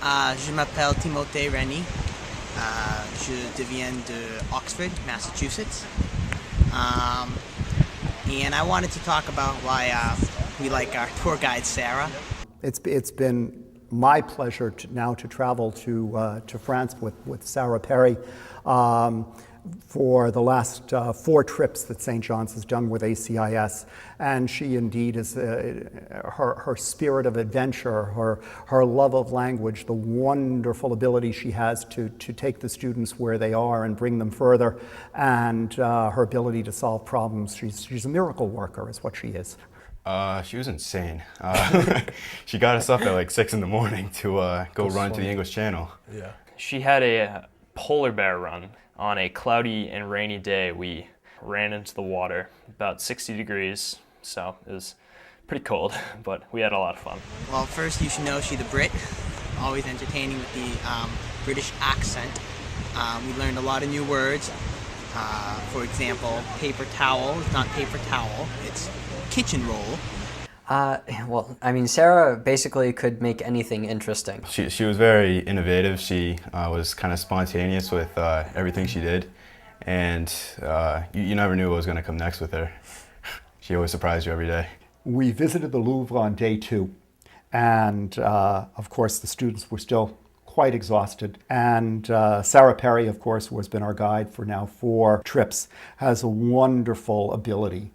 Je m'appelle Timothée Rennie. Je viens de Oxford, Massachusetts. And I wanted to talk about why we like our tour guide, Sarah. It's been my pleasure now to travel to France with Sarah Perry for the last 4 trips that St. John's has done with ACIS, and she indeed is her spirit of adventure, her love of language, the wonderful ability she has to take the students where they are and bring them further, and her ability to solve problems. She's a miracle worker, is what she is. She was insane. She got us up at like 6 in the morning to go run to the English Channel. Yeah. She had a polar bear run. On a cloudy and rainy day, we ran into the water, about 60 degrees, so it was pretty cold, but we had a lot of fun. Well, first you should know she's a Brit, always entertaining with the British accent. We learned a lot of new words. For example, paper towel is not paper towel, it's kitchen roll. Well, I mean, Sarah basically could make anything interesting. She was very innovative. She was kind of spontaneous with everything she did, and you never knew what was going to come next with her. She always surprised you every day. We visited the Louvre on day 2, and of course the students were still quite exhausted. And Sarah Perry, of course, who has been our guide for now 4 trips, has a wonderful ability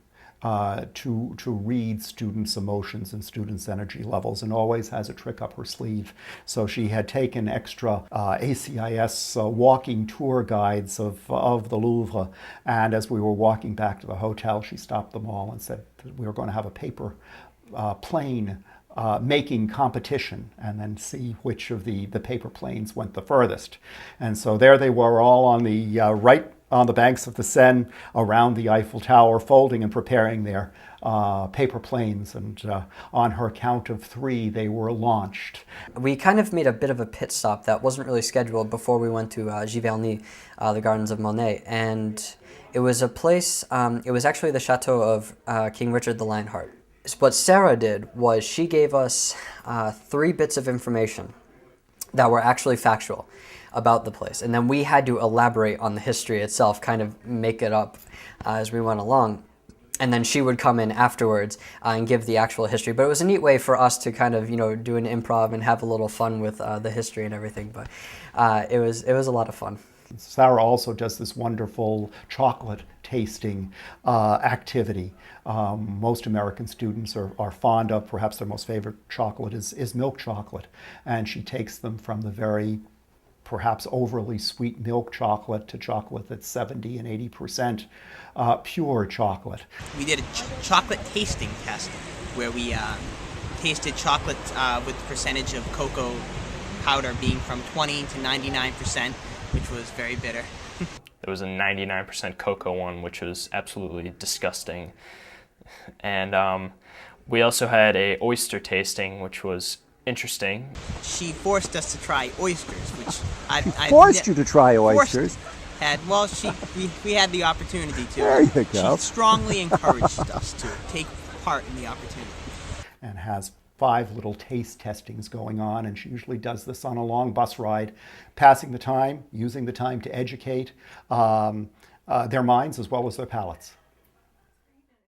to read students' emotions and students' energy levels, and always has a trick up her sleeve. So she had taken extra ACIS walking tour guides of the Louvre, and as we were walking back to the hotel, she stopped them all and said that we were going to have a paper plane making competition, and then see which of the paper planes went the furthest. And so there they were, all on the right on the banks of the Seine, around the Eiffel Tower, folding and preparing their paper planes, and on her count of 3, they were launched. We kind of made a bit of a pit stop that wasn't really scheduled before we went to Giverny, the Gardens of Monet, and it was a place, it was actually the chateau of King Richard the Lionheart. What Sarah did was she gave us 3 bits of information that were actually factual about the place, and then we had to elaborate on the history itself, kind of make it up as we went along, and then she would come in afterwards and give the actual history. But it was a neat way for us to kind of, do an improv and have a little fun with the history and everything, but it was a lot of fun. Sarah also does this wonderful chocolate tasting activity. Most American students are fond of, perhaps their most favorite chocolate is milk chocolate, and she takes them from the very perhaps overly sweet milk chocolate to chocolate that's 70 and 80% pure chocolate. We did a chocolate tasting test where we tasted chocolate with the percentage of cocoa powder being from 20 to 99%, which was very bitter. There was a 99% cocoa one, which was absolutely disgusting. And we also had a oyster tasting, which was interesting. She forced us to try oysters, which I forced you to try oysters? We had the opportunity to. There you go. She strongly encouraged us to take part in the opportunity. And has 5 little taste testings going on, and she usually does this on a long bus ride, passing the time, using the time to educate their minds as well as their palates.